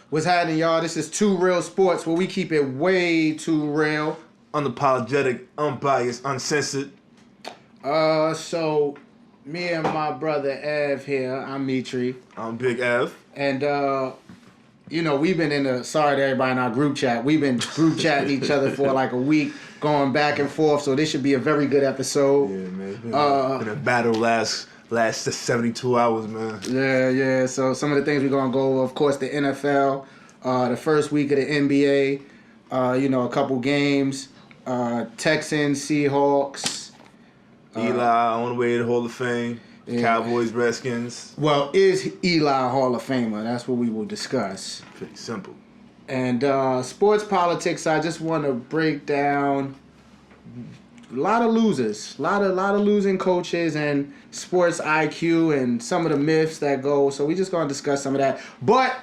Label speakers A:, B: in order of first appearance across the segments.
A: What's happening, y'all? This is Too Real Sports, where we keep it way too real.
B: Unapologetic, unbiased, uncensored.
A: So me and my brother Ev here. I'm Mitri.
B: I'm Big Ev.
A: And we've been sorry to everybody in our group chat. We've been group chatting each other for like a week, going back and forth. So this should be a very good episode.
B: Yeah, man. Been a battle last 72 hours, man.
A: Yeah. So some of the things we're gonna go over, of course, the NFL, the first week of the NBA, a couple games, Texans, Seahawks,
B: Eli on the way to the Hall of Fame. Yeah. Cowboys, Redskins.
A: Well, is Eli a Hall of Famer? That's what we will discuss.
B: Pretty simple.
A: And sports politics, I just want to break down a lot of losers, a lot of losing coaches and sports IQ and some of the myths that go. So we just gonna discuss some of that. But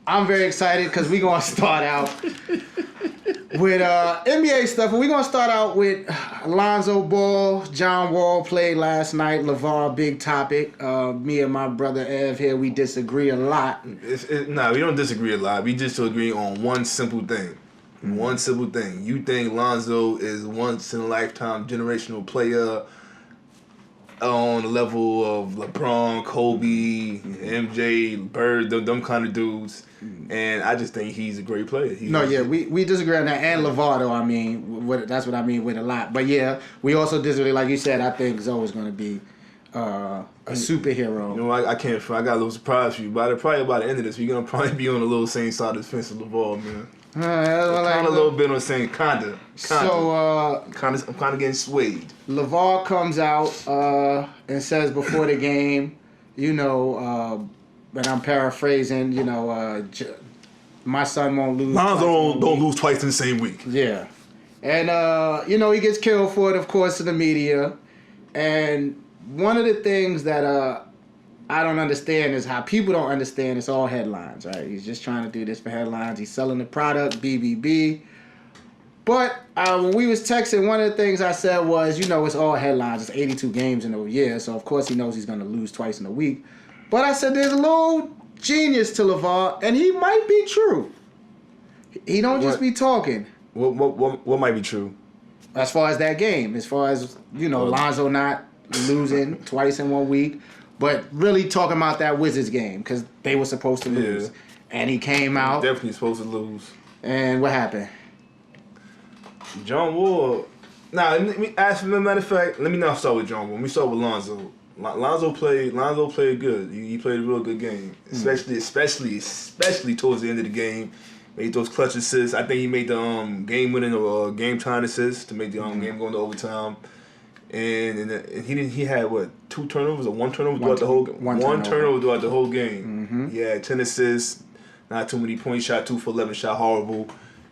A: I'm very excited because we gonna start out with NBA stuff. We're gonna start out with Lonzo Ball. John Wall played last night. LeVar, big topic. Me and my brother Ev here, we disagree a lot.
B: We don't disagree a lot. We just agree on one simple thing. One simple thing. You think Lonzo is once in a lifetime generational player on the level of LeBron, Kobe, MJ, Bird, them kind of dudes. And I just think he's a great player.
A: We disagree on that. And LeVar, though, that's what I mean with a lot. But yeah, we also disagree. Like you said, I think Zoe's going to be a superhero.
B: You know, I can't. I got a little surprise for you. Probably by the end of this, you're going to probably be on the little same side of the fence with LeVar, man. Kind of a little bit on the same, kinda. So, I'm kind of getting swayed.
A: LeVar comes out and says before the game, and I'm paraphrasing, my son won't lose.
B: Lonzo don't lose twice in the same week.
A: Yeah. And, he gets killed for it, of course, in the media. And one of the things that I don't understand is how people don't understand it's all headlines, right? He's just trying to do this for headlines. He's selling the product, BBB. But when we was texting, one of the things I said was, it's all headlines. It's 82 games in a year, so of course he knows he's going to lose twice in a week. But I said there's a little genius to LeVar, and he might be true. He don't just be talking.
B: What might be true?
A: As far as that game, as far as, Lonzo not losing twice in 1 week. But really talking about that Wizards game because they were supposed to lose. Yeah. And he came out.
B: Definitely supposed to lose.
A: And what happened?
B: John Wall. Let me ask for a matter of fact, let me not start with John Wall. Let me start with Lonzo. Lonzo played good. He played a real good game. Especially towards the end of the game. Made those clutch assists. I think he made the game winning or game time assist to make the game go into overtime. And he had what, 2 turnovers or 1 turnover throughout the whole game? One turnover throughout the whole game.
A: Mm-hmm.
B: He had 10 assists, not too many points, shot 2 for 11, shot horrible,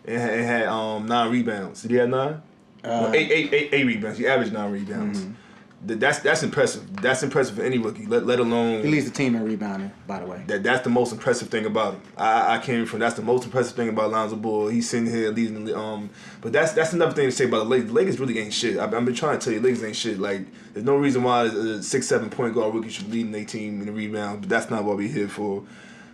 B: and had 9 rebounds. Did he have 9? No, 8 rebounds. He averaged 9 rebounds.
A: Mm-hmm.
B: That's impressive. That's impressive for any rookie. Let alone
A: he leads the team in rebounding. By the way,
B: that's the most impressive thing about him. I came from that's the most impressive thing about Lonzo Ball. He's sitting here leading the But that's another thing to say about the Lakers. The Lakers really ain't shit. I've been trying to tell you, the Lakers ain't shit. Like there's no reason why a 6-7 point guard rookie should lead their team in the rebound. But that's not what we're here for.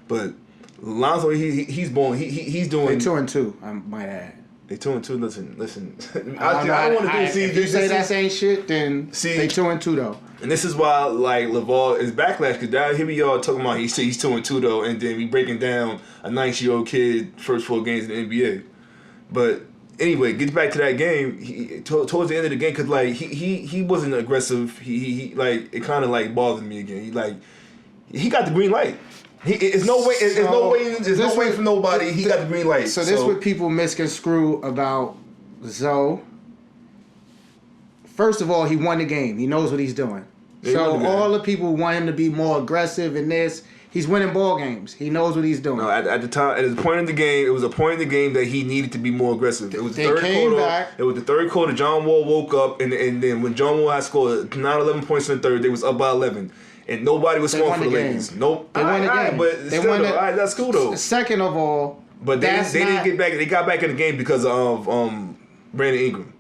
B: But Lonzo, he's born. He's doing.
A: They're 2-2. I might add.
B: They 2-2. Listen.
A: I don't want to do. If you say that ain't shit, then they 2-2 though.
B: And this is why like LeVar is backlash because here we are talking about he's 2-2 though, and then we breaking down a 19-year-old kid first 4 games in the NBA. But anyway, get back to that game. Towards the end of the game, because like he wasn't aggressive. He like it kind of like bothered me again. He got the green light. There's no way for nobody. He got the green light.
A: So this is what people misconstrue about Zoe. First of all, he won the game. He knows what he's doing. So all the people want him to be more aggressive in this. He's winning ball games. He knows what he's doing.
B: No, at the time, at the point in the game, it was a point in the game that he needed to be more aggressive. It was the third quarter. Back. It was the third quarter. John Wall woke up, and then when John Wall had scored 11 points in the third, they was up by 11. And nobody was scoring for the Lakers. Nope.
A: They won the game.
B: But they still, that's cool though.
A: Second of all,
B: but they didn't get back. They got back in the game because of Brandon Ingram.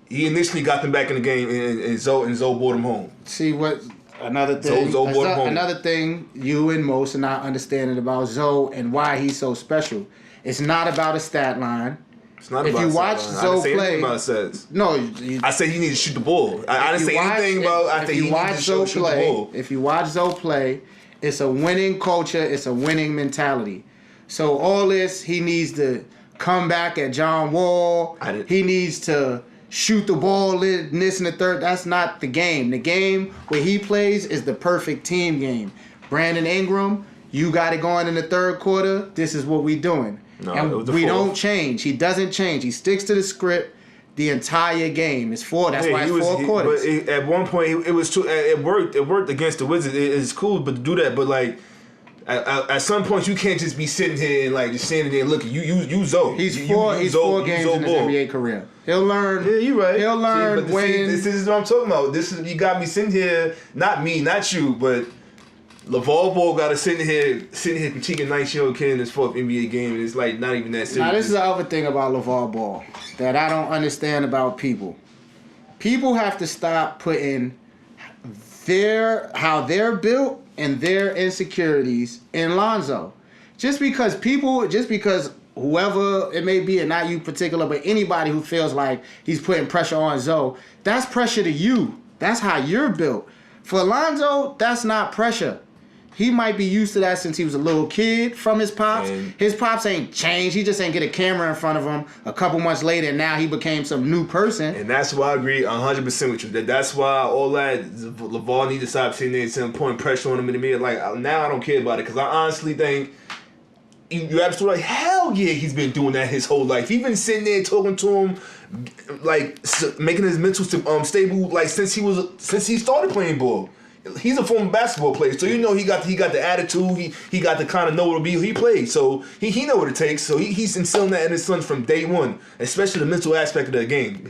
B: He initially got them back in the game, and Zoe brought them home.
A: See what Another thing,
B: Zoe brought him home.
A: another thing you and most are not understanding about Zoe and why he's so special. It's not about a stat line.
B: It's not
A: If
B: about
A: you watch
B: I didn't
A: Zoe
B: say
A: play,
B: anything about sets.
A: no,
B: I said you need to shoot the ball. I didn't say anything about. I think he needs to shoot the ball.
A: If you watch Zoe play, it's a winning culture. It's a winning mentality. So all this, he needs to come back at John Wall. He needs to shoot the ball in this and the third. That's not the game. The game where he plays is the perfect team game. Brandon Ingram, you got it going in the third quarter. This is what we doing.
B: No,
A: and
B: it was the
A: we
B: fourth.
A: don't change. He doesn't change. He sticks to the script the entire game. It's four. That's why it's four quarters.
B: But at one point, it was too. It worked. It worked against the Wizards. It's cool, but to do that, but like. At some point, you can't just be sitting here and like just standing there and looking. You Zoe.
A: He's four games in his
B: ball.
A: NBA career. He'll learn.
B: Yeah, you're right.
A: He'll learn
B: but
A: when.
B: this is what I'm talking about. This is you got me sitting here. Not me, not you, but LeVar Ball got us sitting here critiquing 19-year-old kid in his fourth NBA game, and it's like not even that serious.
A: Now this is the other thing about LeVar Ball that I don't understand about people. People have to stop putting how they're built and their insecurities in Lonzo. Just because whoever it may be, and not you particular, but anybody who feels like he's putting pressure on Zoe, that's pressure to you. That's how you're built. For Lonzo, that's not pressure. He might be used to that since he was a little kid from his pops. His pops ain't changed. He just ain't get a camera in front of him a couple months later, and now he became some new person.
B: And that's why I agree 100% with you. That's why all that LeVar needs to stop sitting there and some putting pressure on him in the middle. Like now I don't care about it because I honestly think you're absolutely right. Hell yeah, he's been doing that his whole life. He's been sitting there talking to him, like making his mental stable, like since he started playing ball. He's a former basketball player, so you know he got the attitude. He got the kind of know what to be. He played, so he know what it takes. So he's instilling that in his son from day one, especially the mental aspect of the game.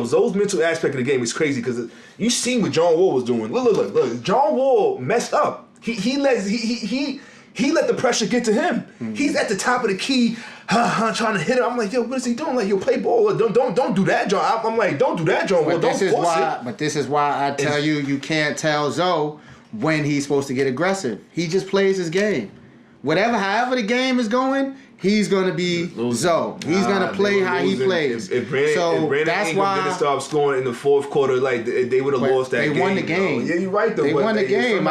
B: Zoe's mental aspect of the game is crazy because you seen what John Wall was doing. Look. John Wall messed up. He let the pressure get to him. Mm-hmm. He's at the top of the key, trying to hit it. I'm like, yo, what is he doing? Like, yo, play ball. Don't do that, John. I'm like, don't do that, John. Well, don't force it.
A: But this is why I tell you can't tell Zoe when he's supposed to get aggressive. He just plays his game. However the game is going, he's gonna be Zoe. He's gonna play how he plays.
B: If Brandon
A: that's
B: Ingram
A: why
B: didn't stop scoring in the fourth quarter, like they would have lost that game.
A: They won the game.
B: Yeah, you're right though.
A: They won the game.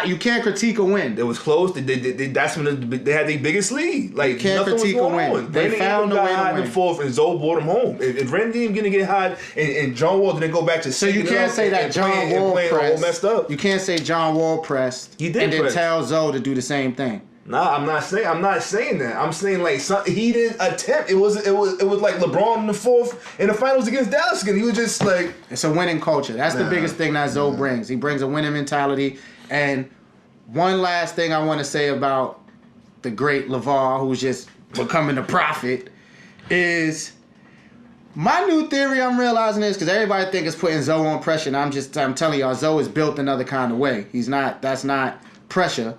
A: You can't critique a win.
B: It was close. That's when they had their biggest lead. Like
A: can't critique a win. They found a way to win.
B: In the fourth, and Zoe brought him home. If Brandon Ingram gonna get hot, and John Wall didn't go back to
A: so you can't say that John Wall pressed.
B: Messed up.
A: You can't say John Wall pressed.
B: He did
A: and then tell Zoe to do the same thing.
B: Nah, I'm not saying that. I'm saying like he didn't attempt. It was like LeBron in the fourth in the finals against Dallas again. He was just like
A: it's a winning culture. That's the biggest thing that Zoe brings. He brings a winning mentality. And one last thing I want to say about the great LeVar, who's just becoming the prophet, is my new theory. I'm realizing this because everybody think it's putting Zoe on pressure. And I'm telling y'all, Zoe is built another kind of way. That's not pressure.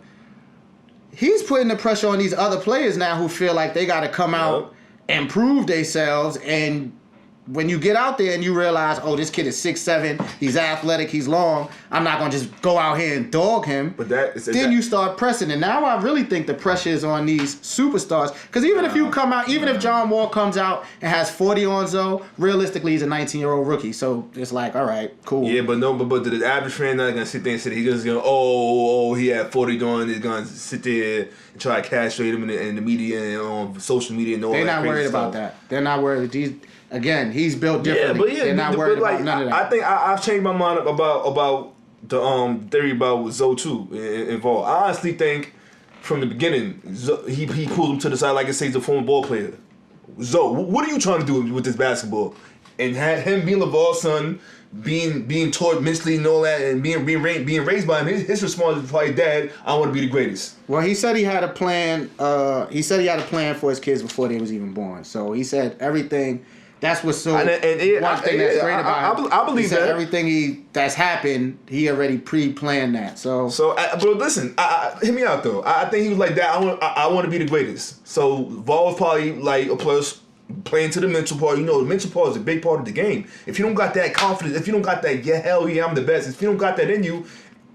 A: He's putting the pressure on these other players now who feel like they got to come out and prove themselves. And when you get out there and you realize, oh, this kid is 6'7", he's athletic, he's long, I'm not going to just go out here and dog him.
B: But
A: you start pressing. And now I really think the pressure is on these superstars. Because even if you come out, even if John Wall comes out and has 40 on Zoe, realistically, he's a 19-year-old rookie. So it's like, all right, cool.
B: Yeah, but the average fan not going to sit there and say he's just going, he had 40 on, he's going to sit there and try to castrate him in the media and on social media and all that.
A: They're not worried about that. They're not worried. Again, he's built differently. They're not worried about none of that.
B: I think I've changed my mind about the theory about Zoe too involved. I honestly think from the beginning he pulled him to the side like it says he's a former ball player. Zoe, what are you trying to do with this basketball? And had him being LeVar's son, being taught mentally and all that, and being raised by him, his response is probably, Dad, I want to be the greatest.
A: Well, he said he had a plan. He said he had a plan for his kids before they was even born. So he said everything. That's what's one thing that's great about him.
B: I believe
A: he said
B: that
A: everything that's happened, he already pre-planned that.
B: Bro, listen, hear me out though. I think he was like that. I want to be the greatest. So Vol was probably like a plus. playing to the mental part. You know, the mental part is a big part of the game. If you don't got that confidence, if you don't got that, yeah, hell yeah, I'm the best. If you don't got that in you,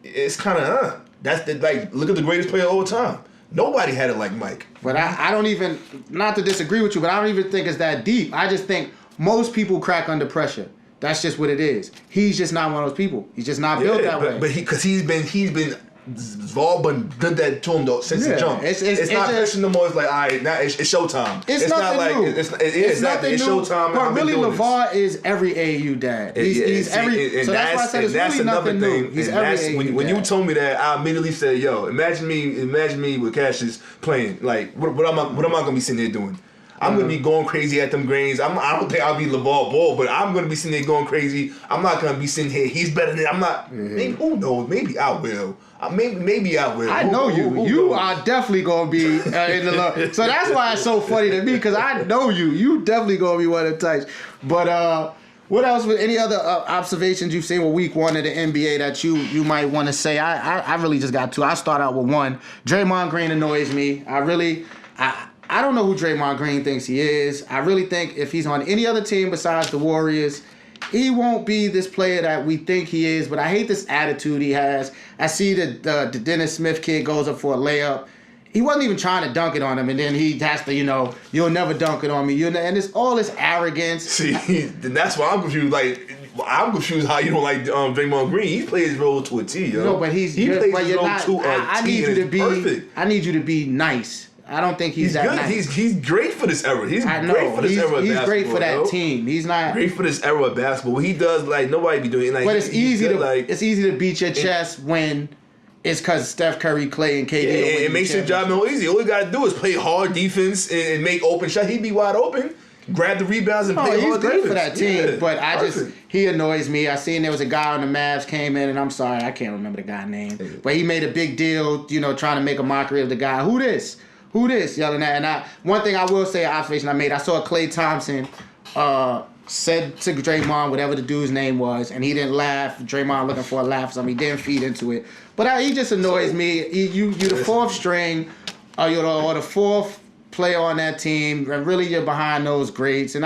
B: it's kind of That's the like. Look at the greatest player of all time. Nobody had it like Mike.
A: But I don't even, not to disagree with you, but I don't even think it's that deep. I just think most people crack under pressure. That's just what it is. He's just not one of those people. He's just not built that way.
B: But he's been Vaughn done that to him though since the jump. It's not pressure no more. It's like, all right, now it's showtime.
A: It's
B: not like
A: new.
B: It's nothing new. Showtime.
A: But really, LeVar is every AAU dad. He's every. So that's why I said it's really nothing new. He's every AAU
B: when you told me that, I immediately said, "Yo, imagine me with Cassius playing. Like, what am I gonna be sitting there doing?" I'm gonna be going crazy at them grains. I don't think I'll be LeVar Ball, but I'm gonna be sitting there going crazy. I'm not gonna be sitting here. He's better than. I'm not. Maybe, who knows? Maybe I will. Maybe I will.
A: I know you. You are definitely gonna be in the love. So that's why it's so funny to me, because I know you. You definitely gonna be one of the types. But what else? Any other observations you've seen with Week 1 of the NBA that you might want to say? I really just got two. I'll start out with one. Draymond Green annoys me. I don't know who Draymond Green thinks he is. I really think if he's on any other team besides the Warriors, he won't be this player that we think he is. But I hate this attitude he has. I see the Dennis Smith kid goes up for a layup. He wasn't even trying to dunk it on him, and then he has to, you'll never dunk it on me. And it's all this arrogance.
B: See, that's why I'm confused. Like, I'm confused how you don't like Draymond Green. He plays his role to a T, yo.
A: No, but he plays his role to a T, and it's perfect. I need you to be nice. I don't think he's that
B: good.
A: nice.
B: He's great for this era. He's great for this era of basketball.
A: He's great for that team. He's not
B: great for this era of basketball. What he does, like, nobody be doing. Like,
A: but it's easy to beat your chest when it's because Steph Curry, Clay, and KD.
B: It makes your job no easy. All you gotta do is play hard defense and make open shots. He'd be wide open. Grab the rebounds and play hard defense.
A: He's great for that team, but he annoys me. I seen there was a guy on the Mavs came in, and I'm sorry, I can't remember the guy's name, but he made a big deal, trying to make a mockery of the guy. Who this? Yelling at. And one thing I will say, an observation I made, I saw Klay Thompson said to Draymond whatever the dude's name was, and he didn't laugh. Draymond looking for a laugh or something. He didn't feed into it. But he just annoys me. You're the fourth string, or the fourth player on that team, and really you're behind those greats. And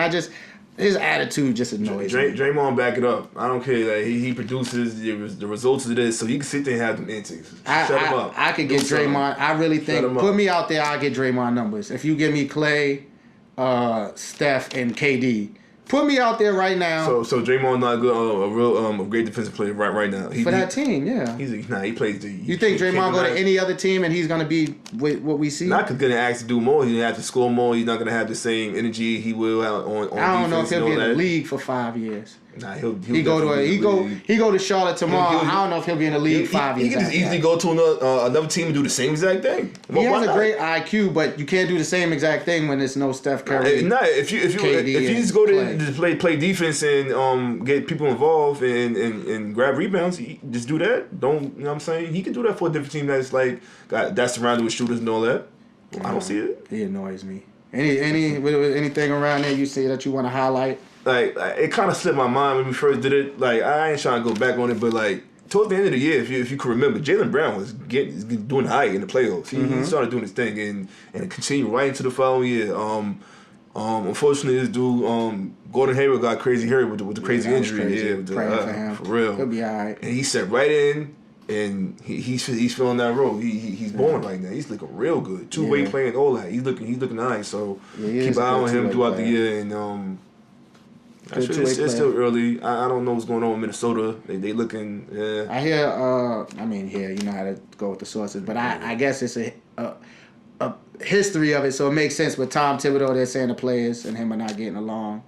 A: his attitude just annoys me.
B: Draymond, back it up. I don't care that he produces the results of this, so you can sit there and have them intakes. Shut him up.
A: I could get Draymond. I really think, put me out there, I'll get Draymond numbers. If you give me Clay, Steph, and KD, put me out there right now.
B: So Draymond not good, a great defensive player right now.
A: For that team, yeah.
B: He plays.
A: You think Draymond go to any other team and he's gonna be with what we see?
B: Not gonna ask to do more. He's gonna have to score more. He's not gonna have the same energy he will on
A: I don't know if he'll be in the league for 5 years.
B: Nah, he'll
A: go to Charlotte tomorrow. I don't know if he'll be in the league 5 years.
B: He can just easily go to another team and do the same exact thing.
A: He has a great IQ, but you can't do the same exact thing when there's no Steph Curry.
B: If you just go to play defense and get people involved and grab rebounds, just do that. Don't, you know what I'm saying? He can do that for a different team that's surrounded with shooters and all that. I don't see it.
A: He annoys me. Anything around there you see that you want to highlight?
B: Like it kind of slipped my mind when we first did it. Like, I ain't trying to go back on it, but like towards the end of the year, if you can remember, Jaylen Brown was doing high in the playoffs. He started doing his thing and continued right into the following year. Unfortunately, this dude Gordon Hayward got crazy hurt with the crazy injury.
A: Crazy. Yeah,
B: for real.
A: He'll be all right.
B: And he set right in. And he's filling that role. He's balling right now. He's looking real good. Two-way playing, all that. He's looking nice. So keep an eye on him throughout the year. And it's still early. I don't know what's going on with Minnesota. They looking. Yeah.
A: I hear. You know how to go with the sources, but I guess it's a history of it, so it makes sense. With Tom Thibodeau, they're saying the players and him are not getting along.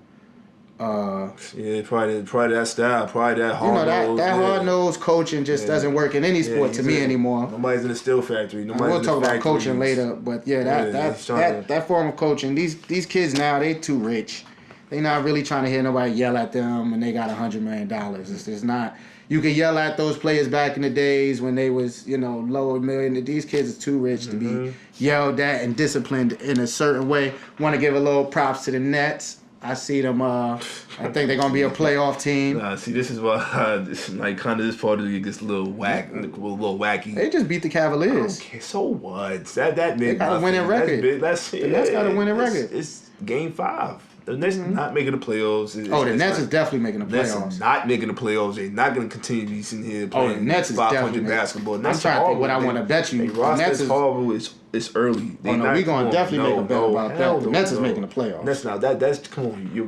B: Probably that style, probably that hard nose.
A: That hard nosed coaching just doesn't work in any sport to me anymore.
B: Nobody's in the steel factory.
A: We'll talk about coaching later, but that form of coaching, these kids now, they too rich. They not really trying to hear nobody yell at them, and they got $100 million. It's not. You can yell at those players back in the days when they was, lower million. These kids are too rich to be yelled at and disciplined in a certain way. Want to give a little props to the Nets. I see them. I think they're gonna be a playoff team.
B: See, this is why this kind of this part of it gets a little wacky.
A: They just beat the Cavaliers.
B: Okay, so what? That meant
A: They got a winning record.
B: The Nets
A: got a winning record.
B: It's game 5. The Nets not making the playoffs.
A: The Nets is definitely making the
B: Nets
A: playoffs.
B: not making the playoffs. They're not going to continue to be sitting here playing
A: the Nets is
B: 500
A: definitely
B: basketball.
A: I'm trying to think what I want to bet you.
B: The
A: The
B: roster
A: Nets
B: is horrible. It's early.
A: we're going to definitely make a bet about that. The Nets is making the playoffs.
B: That's not that's come on. Yo,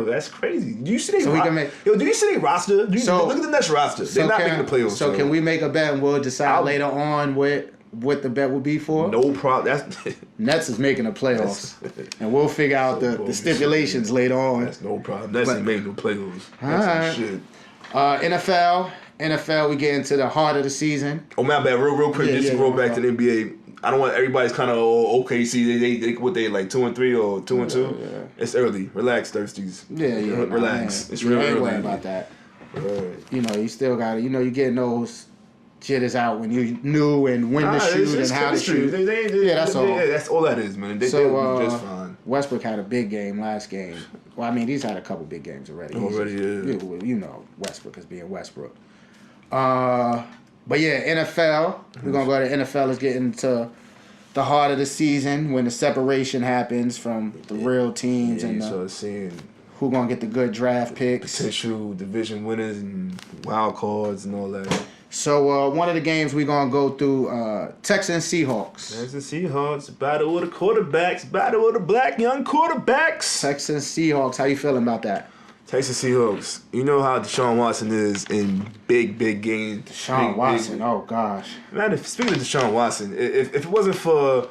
B: that's crazy. Do you see they
A: So we can make-
B: do you see their roster? Look at the Nets roster. They're not making the playoffs.
A: So can we make a bet and we'll decide later on what the bet will be for?
B: No problem. That's
A: Nets is making the playoffs, and we'll figure out the stipulations later on.
B: That's no problem. Nets ain't making no playoffs.
A: All
B: That's some
A: right.
B: shit.
A: NFL, we get into the heart of the season.
B: Oh my bad. Real quick, just to go back to
A: no
B: the NBA. I don't want everybody's kind of OKC. They what they like 2-3 or 2-2.
A: Yeah.
B: It's early. Relax, thirsties.
A: Yeah.
B: Relax.
A: Man.
B: It's real
A: I ain't
B: early.
A: worried about that.
B: Right.
A: You know, you still got to. You know, you getting those jitters out when you knew and when to shoot and how to shoot. That's all.
B: Yeah, that's all that is, man. They'll be just fine.
A: Westbrook had a big game last game. Well, I mean, he's had a couple big games already. You know, Westbrook is being Westbrook. But yeah, NFL. We're gonna go to NFL. Let's get into the heart of the season when the separation happens from the real teams and
B: seeing
A: who gonna get the good draft picks,
B: potential division winners and wild cards and all that.
A: So one of the games we're gonna go through Texans Seahawks.
B: Texans Seahawks battle with the quarterbacks, battle with the black young quarterbacks.
A: Texans Seahawks. How you feeling about that?
B: Texas Seahawks. You know how Deshaun Watson is in big games.
A: Deshaun Watson. Oh gosh.
B: Man, speaking of Deshaun Watson, if it wasn't for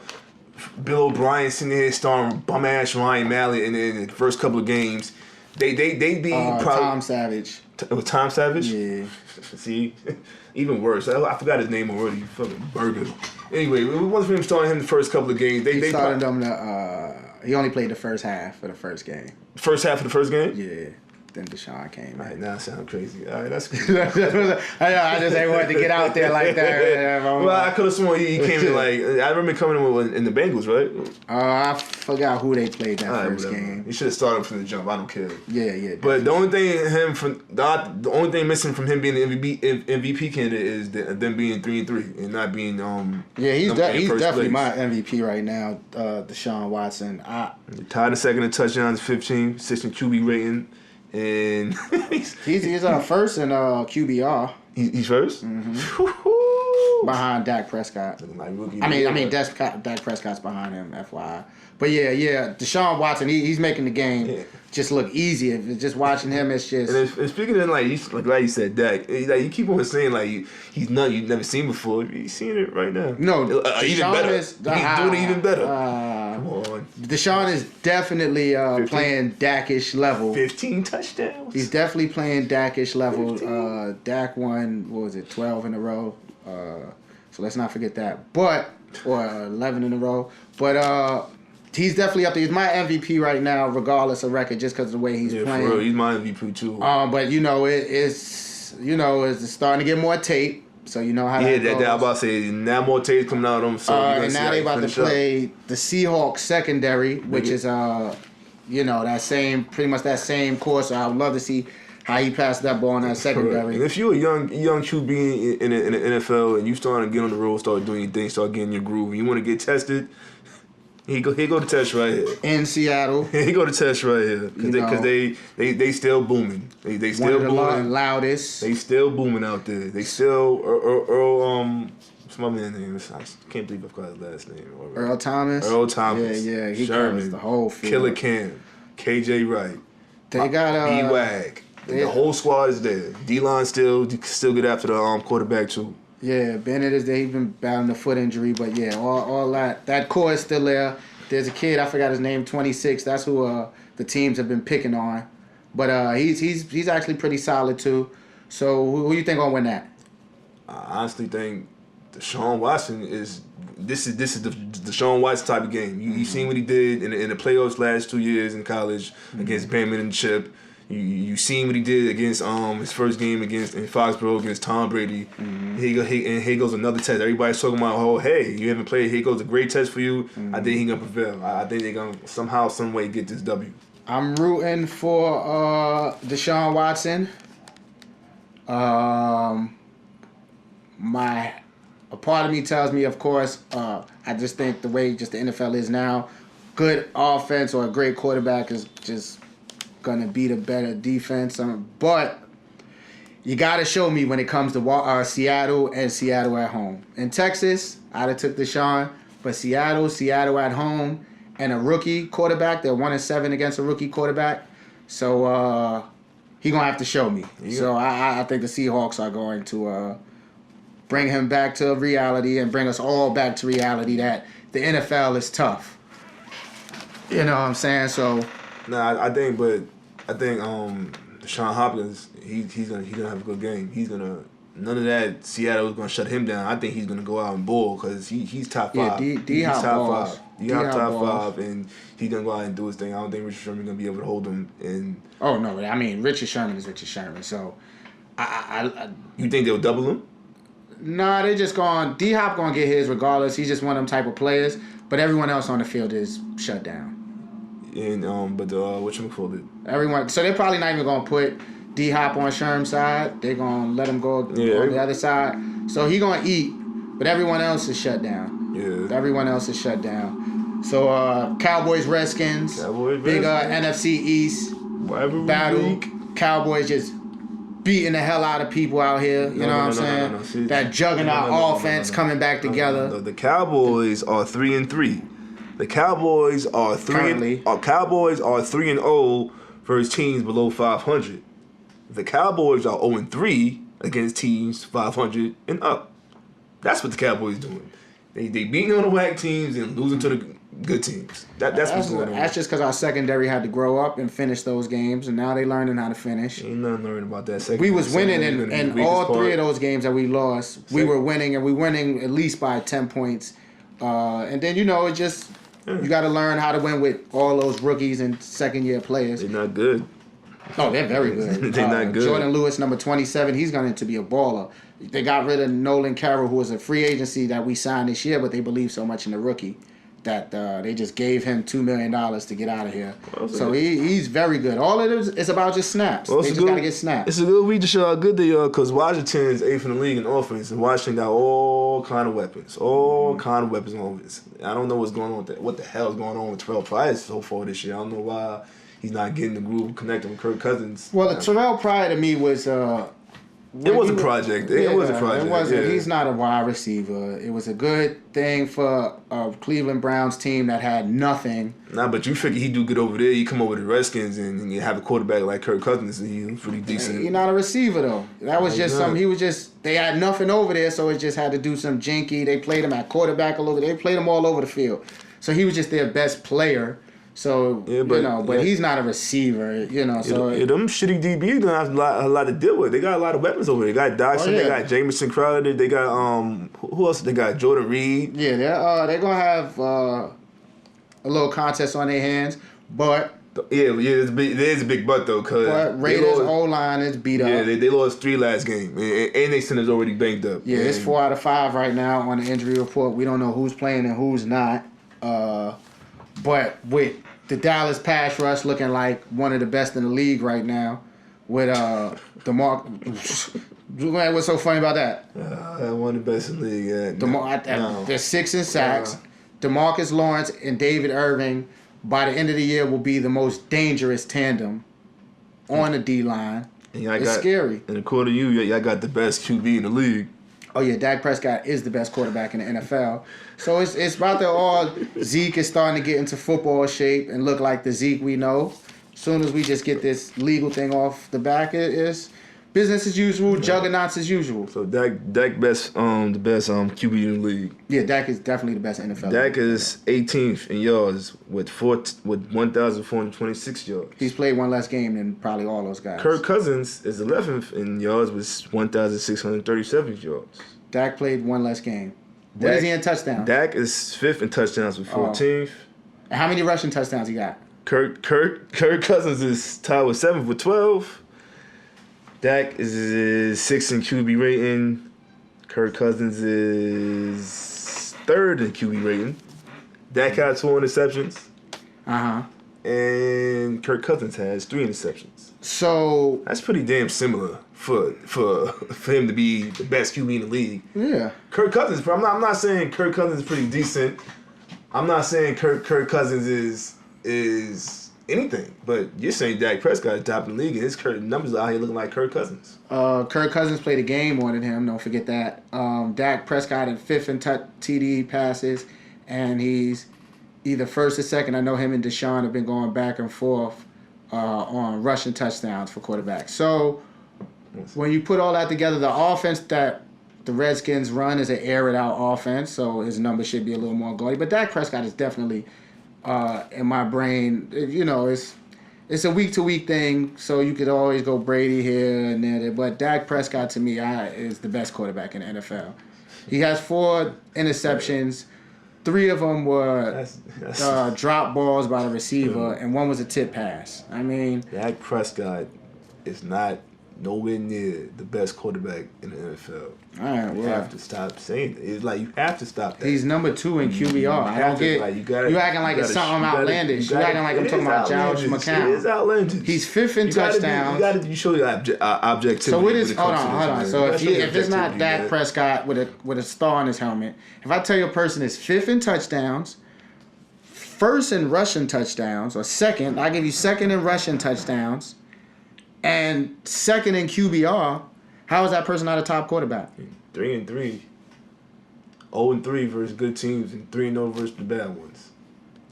B: Bill O'Brien sitting here starring bum ass Ryan Mallett in the first couple of games, they'd be probably
A: Tom Savage.
B: Tom Savage.
A: Yeah.
B: See, even worse. I forgot his name already. Fucking Burger. Anyway, it wasn't for him starting him the first couple of games. They
A: started them. He only played the first half of the first game.
B: First half of the first game.
A: Yeah. Then Deshaun came.
B: All right, now I sound crazy. All right, that's cool.
A: I just ain't wanted to get out there like that.
B: Well, I could have sworn he came in like I remember coming in the Bengals, right?
A: I forgot who they played that first game.
B: He should have started from the jump. I don't care.
A: Yeah.
B: But the only thing missing from him being the MVP candidate is them being 3-3 and not being
A: he's definitely
B: place.
A: my MVP right now. Deshaun Watson.
B: Tied in second in touchdowns, 15, assistant QB rating. And
A: he's first in QBR.
B: He's first?
A: Mm-hmm. Behind Dak Prescott.
B: Like rookie.
A: I mean, Dak Prescott's behind him, FYI. But yeah, Deshaun Watson, he's making the game just look easier. Just watching him, it's just.
B: And speaking of like you said, Dak, you keep on saying like he's nothing you've never seen before. You've seen it right now.
A: No,
B: even better. He's doing it even better. Come on.
A: Deshaun is definitely playing Dak-ish level.
B: 15 touchdowns.
A: He's definitely playing Dak-ish level. Dak won, 12 in a row. So let's not forget that. Or 11 in a row. But he's definitely up there. He's my MVP right now, regardless of record, just because of the way he's playing.
B: For real. He's my MVP too.
A: But it's starting to get more tape. So you know how that goes.
B: I'm about to say now more tape coming out of them. So
A: and now they about to play the Seahawks secondary, which is pretty much that same course. So I would love to see how he passed that ball in that secondary.
B: And if you're a young QB in the NFL and you starting to get on the road, start doing your thing, start getting your groove, and you want to get tested, he go to test right here
A: in Seattle.
B: He go to test right here because they still booming. They still
A: one of the
B: booming.
A: Loudest.
B: They still booming out there. They still Earl what's my man's name? I can't believe I forgot his last name.
A: Earl Thomas.
B: Yeah.
A: He
B: Sherman,
A: covers the whole field.
B: Killer Cam, KJ Wright.
A: They got
B: B-Wag. The whole squad is there. D-line still get after the quarterback too.
A: Yeah, Bennett he's been battling a foot injury, but yeah, all that core is still there. There's a kid, I forgot his name, 26. That's who the teams have been picking on, but he's actually pretty solid too. So who you think gonna win that?
B: I honestly think Deshaun Watson is. This is the Deshaun Watson type of game. You seen what he did in the playoffs last 2 years in college against Bateman and Chip. You seen what he did against his first game in Foxborough against Tom Brady.
A: Mm-hmm.
B: Here goes another test. Everybody's talking about, hey, you haven't played. Here goes a great test for you. I think he's gonna prevail. I think they're gonna somehow, some way get this W.
A: I'm rooting for Deshaun Watson. A part of me tells me, of course, I just think the way just the NFL is now, good offense or a great quarterback is just gonna beat a better defense. But you gotta show me when it comes to Seattle and Seattle at home. In Texas, I'd have took Deshaun, but Seattle at home, and a rookie quarterback. They're 1-7 against a rookie quarterback, so he gonna have to show me. Yeah. So I think the Seahawks are going to bring him back to reality and bring us all back to reality that the NFL is tough. You know what I'm saying? So.
B: Nah, I think Deshaun Hopkins, he's gonna have a good game. None of that Seattle's gonna shut him down. I think he's gonna go out and ball because he's top five.
A: Yeah,
B: he's top
A: balls.
B: five. He's top five, and he's gonna go out and do his thing. I don't think Richard Sherman's gonna be able to hold him. And
A: oh no, I mean Richard Sherman is Richard Sherman. So,
B: you think they'll double him?
A: Nah, they just going. D-Hop gonna get his regardless. He's just one of them type of players. But everyone else on the field is shut down.
B: And whatchamacallit?
A: Everyone. So they're probably not even gonna put D-Hop on Sherm's side. They're gonna let him go on the other side. So he gonna eat, but everyone else is shut down.
B: Yeah.
A: Everyone else is shut down. So Cowboys, Redskins, big NFC East battle.
B: Week.
A: Cowboys just beating the hell out of people out here. You know what I'm saying?
B: No. See,
A: that juggernaut offense coming back together.
B: The Cowboys are 3-3. The Cowboys are 3-0 versus teams below 500. The Cowboys are 0-3 against teams 500 and up. That's what the Cowboys doing. They beating on the whack teams and losing to the good teams. That's what's going on.
A: That's just because our secondary had to grow up and finish those games, and now they learning how to finish.
B: Ain't nothing learning about that secondary.
A: We was winning in all three of those games that we lost. We were winning, and we winning at least by 10 points. And then, it just... You got to learn how to win with all those rookies and second-year players.
B: They're not good.
A: Oh, they're very good.
B: They're not good.
A: Jordan Lewis, number 27, he's going to be a baller. They got rid of Nolan Carroll, who was a free agency that we signed this year, but they believe so much in the rookie that they just gave him $2 million to get out of here. So he's very good. All it is about just snaps. They just got to get snaps.
B: It's a good week to show how good they are because Washington is 8th in the league in offense, and Washington got all kind of weapons. All kind of weapons on offense. I don't know what's going on with that. What the hell is going on with Terrell Pryor so far this year? I don't know why he's not getting the groove connecting with Kirk Cousins.
A: Well, Terrell Pryor to me was...
B: it was a project. It was a project.
A: It wasn't. Yeah. He's not a wide receiver. It was a good thing for a Cleveland Browns team that had nothing.
B: Nah, but you figure he'd do good over there. You come over to the Redskins and you have a quarterback like Kirk Cousins. He's pretty decent.
A: He's not a receiver though. That was just something. He was just. They had nothing over there, so it just had to do some jinky. They played him at quarterback all over. They played him all over the field. So he was just their best player. So but he's not a receiver, So
B: them shitty DBs gonna have a lot to deal with. They got a lot of weapons over there. They got Dodson, they got Jamison Crowder, they got who else? They got Jordan Reed.
A: Yeah, they're gonna have a little contest on their hands, but
B: there's a big butt though, cause
A: Raiders O-line is beat up.
B: Yeah, they lost 3 last game, and they center's already banged up.
A: Yeah, it's 4 out of 5 right now on the injury report. We don't know who's playing and who's not. But with the Dallas pass rush looking like one of the best in the league right now, with what's so funny about that?
B: One of the best in the league.
A: They're 6 in sacks. DeMarcus Lawrence and David Irving, by the end of the year, will be the most dangerous tandem on the D-line. It's scary.
B: And according to you, y'all got the best QB in the league.
A: Oh yeah, Dak Prescott is the best quarterback in the NFL. So it's about that all Zeke is starting to get into football shape and look like the Zeke we know. As soon as we just get this legal thing off the back, it is business as usual, juggernauts as usual.
B: So Dak the best QB in the league.
A: Yeah, Dak is definitely the best NFL.
B: Dak is 18th in yards with 1,426 yards.
A: He's played one less game than probably all those guys.
B: Kirk Cousins is 11th in yards with 1,637 yards.
A: Dak played one less game. What is he in touchdowns?
B: Dak is 5th in touchdowns with 14th.
A: How many rushing touchdowns he got?
B: Kirk Cousins is tied with 7th with 12. Dak is 6th in QB rating. Kirk Cousins is 3rd in QB rating. Dak had 2 interceptions.
A: And
B: and Kirk Cousins has 3 interceptions.
A: So
B: That's pretty damn similar for him to be the best QB in the league.
A: yeah,
B: Kirk Cousins, I'm not saying Kirk Cousins is pretty decent. I'm not saying Kirk Cousins is anything, but you're saying Dak Prescott is top in the league, and his numbers are out here looking like Kirk Cousins.
A: Kirk Cousins played a game more than him. Don't forget that. Dak Prescott in 5th in TD passes, and he's either first or second. I know him and Deshaun have been going back and forth on rushing touchdowns for quarterbacks. So when you put all that together, the offense that the Redskins run is an air-it-out offense, so his numbers should be a little more gaudy. But Dak Prescott is definitely, in my brain, it's a week-to-week thing, so you could always go Brady here and there. But Dak Prescott, to me, is the best quarterback in the NFL. He has 4 interceptions. 3 of them were drop balls by the receiver, and 1 was a tip pass. I mean,
B: Dak Prescott is not nowhere near the best quarterback in the NFL.
A: All right,
B: You have to stop saying it. It's like you have to stop that.
A: He's number 2 in QBR. I don't get. You acting like it's something outlandish. You acting like I'm talking about Josh McCown.
B: It is outlandish.
A: He's 5th in touchdowns.
B: You show your objectivity.
A: So what is? Hold on. So if it's not Dak Prescott with a star on his helmet, if I tell you a person is 5th in touchdowns, 1st in rushing touchdowns, or 2nd, I give you 2nd in rushing touchdowns, and 2nd in QBR, how is that person not a top quarterback?
B: 3-3, 0-3 versus good teams, and 3-0 versus the bad ones.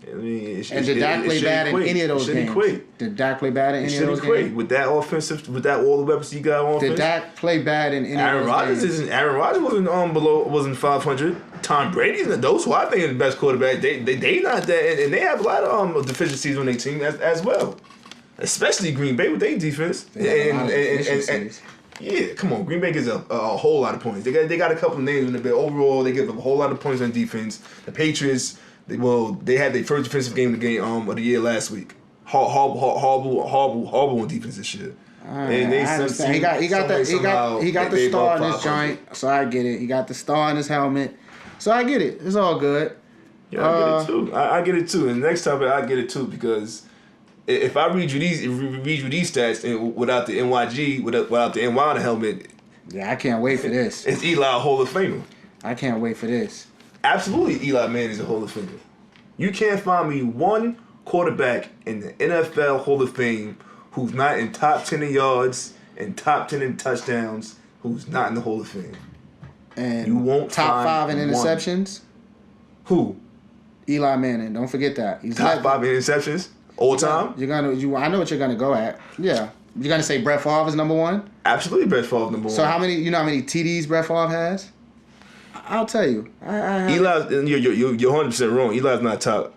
B: I mean,
A: Did Dak play bad in any of those games? Did Dak play bad in any of those games?
B: With that offensive, with that all the weapons he got on offense.
A: Did Dak play bad in any of those games?
B: Aaron Rodgers wasn't 500. Tom Brady's those who I think are the best quarterback. They not that, and they have a lot of deficiencies on their team as well. Especially Green Bay with their defense. And yeah, come on. Green Bay gives a whole lot of points. They got a couple of names in the bit. Overall, they give a whole lot of points on defense. The Patriots, they had their first defensive game of the year last week. Horrible on defense this year.
A: And I understand. He got the star in his joint, so I get it. He got the star in his helmet, so I get it. It's all good.
B: Yeah, I get it too. I get it too. And the next topic, I get it too because if I read you these stats and without the NYG, without the NY on the helmet,
A: yeah, I can't wait for this.
B: It's Eli a Hall of Famer.
A: I can't wait for this.
B: Absolutely, Eli Manning is a Hall of Famer. You can't find me one quarterback in the NFL Hall of Fame who's not in top 10 in yards and top 10 in touchdowns, who's not in the Hall of Fame.
A: And
B: you won't
A: top 5 in interceptions.
B: Who?
A: Eli Manning. Don't forget that. He's
B: top 5 in interceptions. All time?
A: I know what you're gonna go at. Yeah. You're gonna say Brett Favre is number 1?
B: Absolutely Brett Favre number 1.
A: So how many TDs Brett Favre has? I'll tell you.
B: Eli, you're 100% wrong. Eli's not top.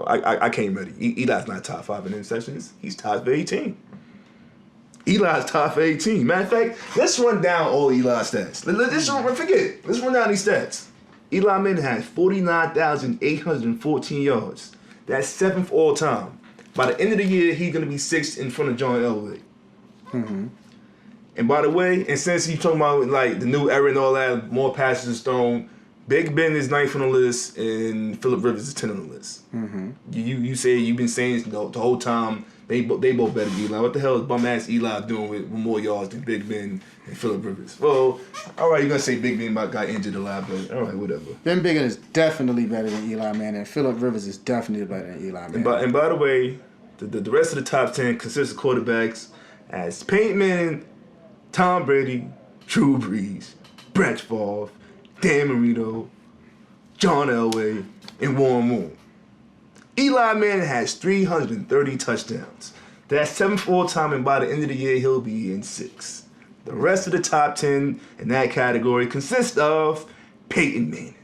B: I can't read it. Eli's not top 5 in interceptions. He's top 18. Eli's top 18. Matter of fact, let's run down all Eli's stats. Let's run down these stats. Eli Manning has 49,814 yards. That's 7th all time. By the end of the year, he's going to be 6th in front of John Elway.
A: Mm-hmm.
B: And by the way, and since he's talking about like the new era and all that, more passes thrown, Big Ben is 9th on the list and Phillip Rivers is 10th on the list.
A: Mm-hmm.
B: You say you've been saying the whole time they both better than Eli. What the hell is bum ass Eli doing with more yards than Big Ben and Phillip Rivers? Well, all right, you're gonna say Big Ben got injured a lot, but all right, whatever.
A: Ben Biggen is definitely better than Eli Manning, and Phillip Rivers is definitely better than Eli Manning.
B: And by the way, the rest of the top 10 consists of quarterbacks as Peyton Manning, Tom Brady, Drew Brees, Brett Favre, Dan Marino, John Elway, and Warren Moon. Eli Manning has 330 touchdowns. That's 7th all time, and by the end of the year, he'll be in 6th. The rest of the top 10 in that category consists of Peyton Manning,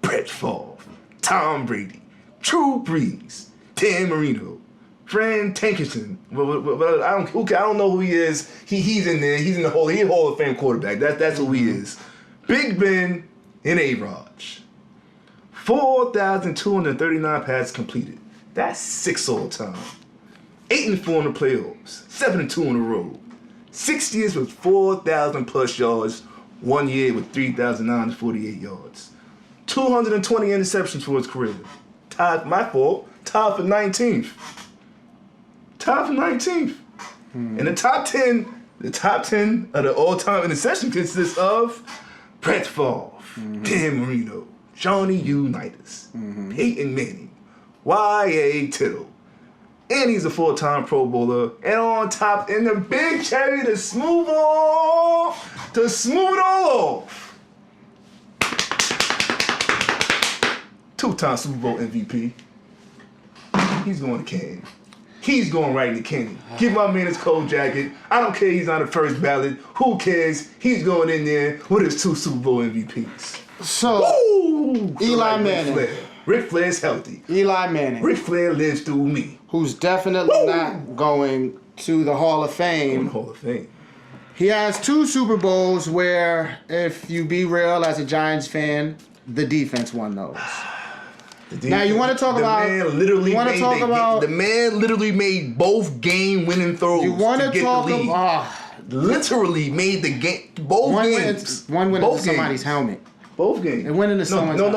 B: Brett Favre, Tom Brady, Drew Brees, Dan Marino, Fran Tankerson. Well, I don't know who he is. He's in there. He's in the Hall of Fame quarterback. That's who he is. Big Ben and A-Raj. 4,239 passes completed. That's 6th all time. 8-4 in the playoffs. 7-2 in a row. 6 years with 4,000 plus yards. 1 year with 3,948 yards. 220 interceptions for his career. Tied for 19th. tied for 19th. And the top 10 of the all-time interception consists of Brett Favre, Dan Marino, Johnny Unitas, Peyton Manning, Y.A. Tittle. And he's a full-time Pro Bowler. And on top, in the big cherry to smooth it all off. 2-time Super Bowl MVP. He's going to Canton. He's going right into Canton. Give my man his cold jacket. I don't care he's on the first ballot. Who cares? He's going in there with his 2 Super Bowl MVPs.
A: So,
B: Woo!
A: Eli Manning.
B: Ric Flair's healthy.
A: Eli Manning.
B: Ric Flair lives through me.
A: Who's definitely not going to the Hall of
B: In
A: Fame.
B: the Hall of Fame.
A: He has 2 Super Bowls where, if you be real as a Giants fan, the defense won those. Now you want to talk about?
B: The man literally made both game-winning throws.
A: You want
B: to
A: to
B: get
A: talk
B: the lead.
A: about?
B: Literally made the game. Both games.
A: One went into somebody's helmet.
B: Both games.
A: It went into someone's.
B: No. We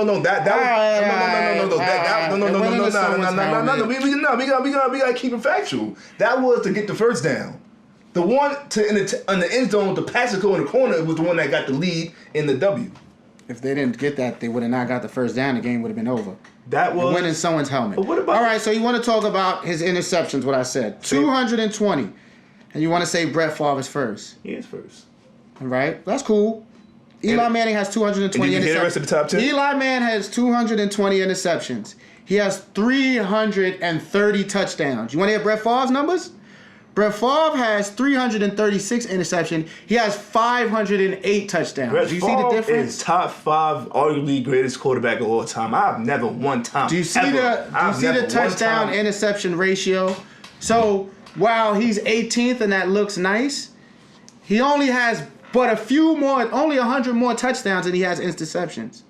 B: gotta keep it factual. That was to get the first down. The one in the end zone, the pass to go in the corner was the one that got the lead in the W.
A: If they didn't get that, they would have not got the first down. The game would have been over.
B: That was
A: it went in someone's helmet.
B: But what about?
A: All right, so you want to talk about his interceptions? What I said, 220, and you want to say Brett Favre is first.
B: He is first.
A: All right, that's cool. Eli Manning has 220
B: interceptions. Hear the rest of the top 10?
A: Eli Manning has 220 interceptions. He has 330 touchdowns. You want to hear Brett Favre's numbers? Brett Favre has 336 interceptions. He has 508 touchdowns.
B: Brett
A: Do you see the
B: Favre
A: difference?
B: is top 5, arguably greatest quarterback of all time. I've never one time.
A: Do you see the touchdown interception ratio? So while he's 18th and that looks nice, he only has only 100 more touchdowns than he has interceptions.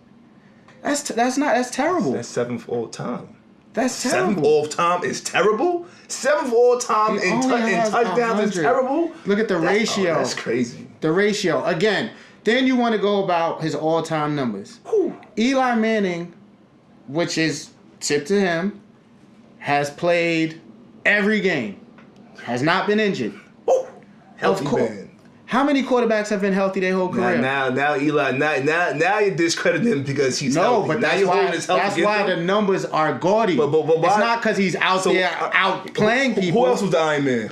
A: That's terrible.
B: That's 7th all time.
A: That's terrible.
B: 7th all time is terrible. 7th all time in touchdowns is terrible.
A: Look at the ratio.
B: That's crazy.
A: The ratio again. Then you want to go about his all-time numbers.
B: Whew.
A: Eli Manning, which is tip to him, has played every game, has not been injured.
B: Whew. Healthy
A: Of course.
B: man.
A: How many quarterbacks have been healthy their whole career?
B: Now Eli, now you discredit him because he's
A: No,
B: healthy.
A: but
B: now
A: that's
B: you're
A: why,
B: holding his health
A: that's
B: against
A: why
B: him?
A: the numbers are gaudy.
B: But why?
A: It's not because he's out there out playing people.
B: Who else was the Iron Man?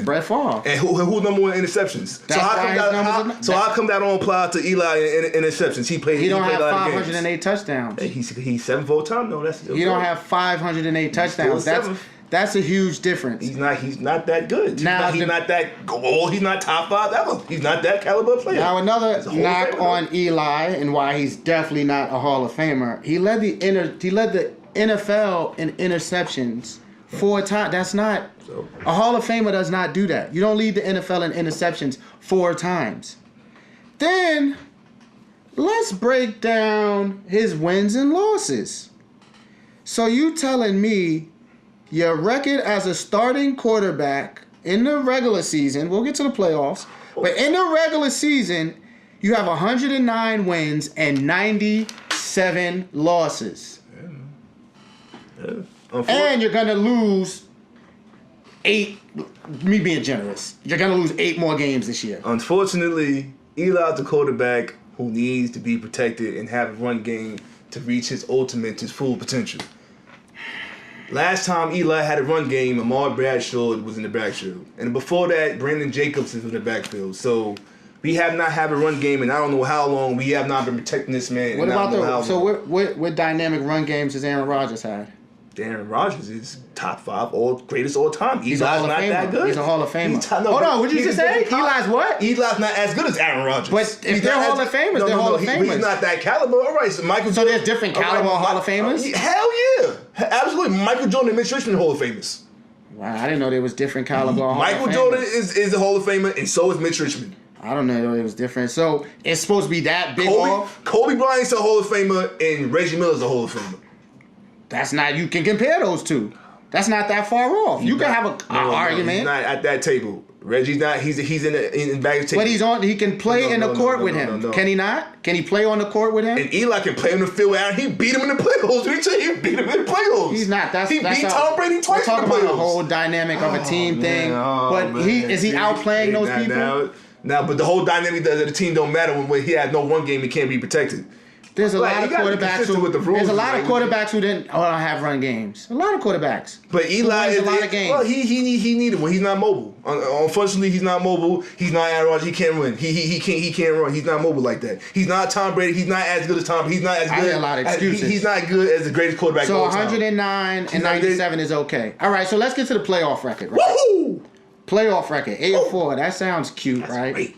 A: Brett Favre.
B: And who's number 1 in interceptions?
A: That's
B: How come that don't apply to Eli in interceptions?
A: He don't have
B: a lot of games.
A: 508 touchdowns.
B: Hey, he's 7th all time though. That's still
A: He
B: good.
A: don't have 508
B: still
A: touchdowns.
B: seventh.
A: That's a huge difference.
B: He's not that good.
A: Now
B: He's not that goal. He's not top 5 ever. He's not that caliber player.
A: Now another
B: He's a Hall of
A: knock
B: Famer,
A: on Eli and why he's definitely not a Hall of Famer. He led the NFL in interceptions 4 times. That's not a Hall of Famer does not do that. You don't lead the NFL in interceptions 4 times. Then let's break down his wins and losses. So you telling me your record as a starting quarterback in the regular season, we'll get to the playoffs, but in the regular season, you have 109 wins and 97 losses.
B: Yeah.
A: And you're going to lose 8, me being generous, you're going to lose 8 more games this year.
B: Unfortunately, Eli's the quarterback who needs to be protected and have a run game to reach his full potential. Last time Eli had a run game, Ahmad Bradshaw was in the backfield. And before that, Brandon Jacobs was in the backfield. So we have not had a run game, and I don't know how long we have not been protecting this man.
A: What about what dynamic run games has Aaron Rodgers had?
B: Aaron Rodgers is top 5 greatest all time.
A: He's
B: Eli's
A: a Hall of
B: not
A: Famer.
B: that good.
A: He's a Hall of Famer.
B: Hold
A: on, what'd you just say? Eli's what?
B: Eli's not as good as Aaron Rodgers.
A: But if they're Hall of Famers, they're Hall of Famers.
B: He's not that caliber. All right, so Michael.
A: So there's different caliber Hall of Famers?
B: Hell yeah, absolutely. Michael Jordan and Mitch Richmond Hall of Famers.
A: Wow, I didn't know there was different caliber Hall of Famers.
B: Michael Jordan is a Hall of Famer, and so is Mitch Richmond.
A: I don't know it was different. So it's supposed to be that big off?
B: Kobe Bryant's a Hall of Famer, and Reggie Miller's a Hall of Famer.
A: That's not. You can compare those two. That's not that far off. You can have an argument.
B: He's not at that table. Reggie's not. He's in back.
A: But he's on. He can play in the court with him.
B: No.
A: Can he not? Can he play on the court with him?
B: And Eli can play on the field with Aaron. He beat him in the playoffs. He beat him in the playoffs.
A: He's not.
B: He beat Tom Brady twice in the playoffs.
A: We're talking about a whole dynamic of a team thing. But is he outplaying those people?
B: Now, but the whole dynamic of the team don't matter when he has no one game. He can't be protected.
A: There's a lot of quarterbacks who didn't have run games. A lot of quarterbacks.
B: But Eli is a lot of games. Well, he needed one. He's not mobile. Unfortunately, he's not mobile. He's not Aaron Rodgers. He can't run. He can't run. He's not mobile like that. He's not Tom Brady. He's not as good as Tom. He's not as good.
A: I hear a lot of excuses.
B: He's not good as the greatest quarterback.
A: So 109 and 97 is okay. All right. So let's get to the playoff record. Right?
B: Woohoo!
A: Playoff record 8-4. That sounds cute,
B: That's
A: right?
B: Great.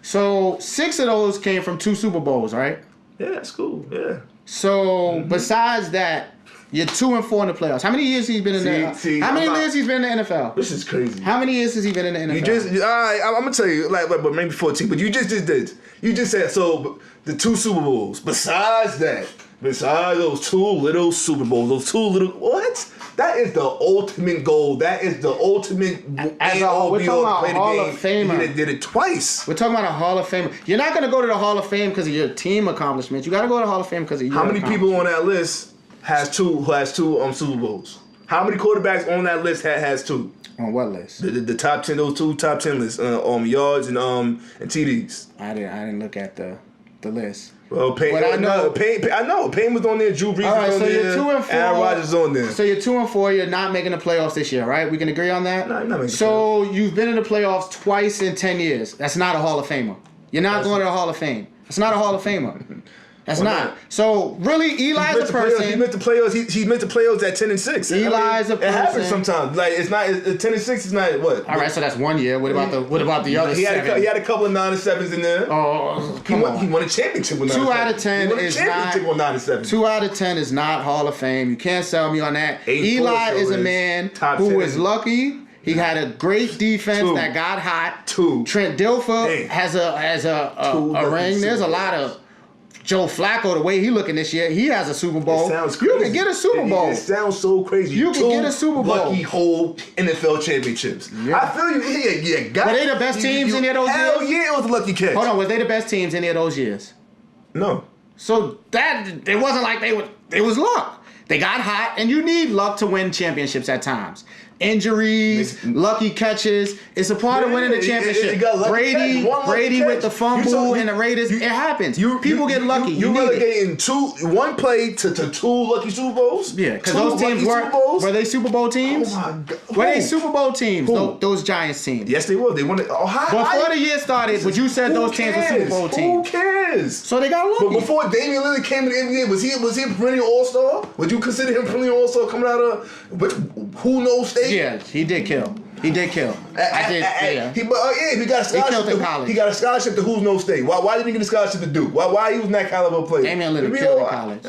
A: So 6 of those came from 2 Super Bowls, right?
B: Yeah, that's cool. Yeah.
A: So besides that, you're 2-4 in the playoffs. How many years he's been in the? How many years he's been in the NFL?
B: This is crazy.
A: How many years has he been in the NFL?
B: You just, I'm gonna tell you, but maybe 14. But you just did. You just said so. The 2 Super Bowls. Besides those 2 little Super Bowls, those 2 little what? That is the ultimate goal. That is the ultimate.
A: As a whole, we're talking about Hall of Famer.
B: He did it twice.
A: We're talking about a Hall of Famer. You're not gonna go to the Hall of Fame because of your team accomplishments. You gotta go to the Hall of Fame because of your.
B: How many people on that list has two Super Bowls? How many quarterbacks on that list has 2?
A: On what list?
B: The top 10, those 2 top 10 lists, yards and TDs.
A: I didn't look at the list.
B: Well, Payne, I know Payne was on there. Drew Brees was on there.
A: All right, so you're 2-4.
B: Aaron Rodgers on there.
A: So you're 2-4. You're not making the playoffs this year, right? We can agree on that.
B: No, you're not making the
A: So you've been in the playoffs twice in 10 years. That's not a Hall of Famer. You're not going to the Hall of Fame. That's not a Hall of Famer. That's not. So really, Eli's a person.
B: He missed the playoffs. He missed the playoffs at 10-6.
A: Eli's a person.
B: It happens sometimes. Like it's not 10-6 is not what.
A: All right, so that's 1 year. What about the other 7?
B: He had a couple of 9-7s in there.
A: Oh,
B: he won a championship with 9-7.
A: 2 out of 10 is not.
B: 9-7.
A: 2 out of 10 is not Hall of Fame. You can't sell me on that.
B: 8-4
A: Eli is a man who is lucky. He had a great defense that got hot.
B: 2.
A: Trent Dilfer has a ring. There's a lot of Joe Flacco, the way he looking this year, he has a Super Bowl.
B: It sounds crazy.
A: You can get a Super Bowl.
B: It sounds so crazy.
A: You can get a Super Bowl.
B: Lucky whole NFL championships.
A: Yeah.
B: I feel you. Yeah,
A: were they the best teams in those years?
B: Hell yeah, it was a lucky catch.
A: Hold on, were they the best teams in those years?
B: No.
A: So that it wasn't like it was luck. They got hot, and you need luck to win championships at times. Injuries, lucky catches. It's a part of winning the championship. Brady with the fumble and the Raiders. It happens. People get lucky.
B: You relegating one play to 2 lucky Super Bowls?
A: Yeah, because those teams were they Super Bowl teams?
B: Oh my God.
A: Were they Super Bowl teams?
B: Who?
A: Those Giants teams.
B: Yes, they were. They won it.
A: Before the year started, but you said those teams were Super Bowl teams.
B: Who cares?
A: So they got lucky.
B: But before Damian Lillard came to the NBA, was he a perennial All-Star? Would you consider him perennial All-Star coming out of who knows state?
A: Yeah, he did kill. He got a
B: scholarship. He got a scholarship to Who's No State. Why didn't he get a scholarship to Duke? Why he was in that caliber player?
A: Damian Lillard killed in college.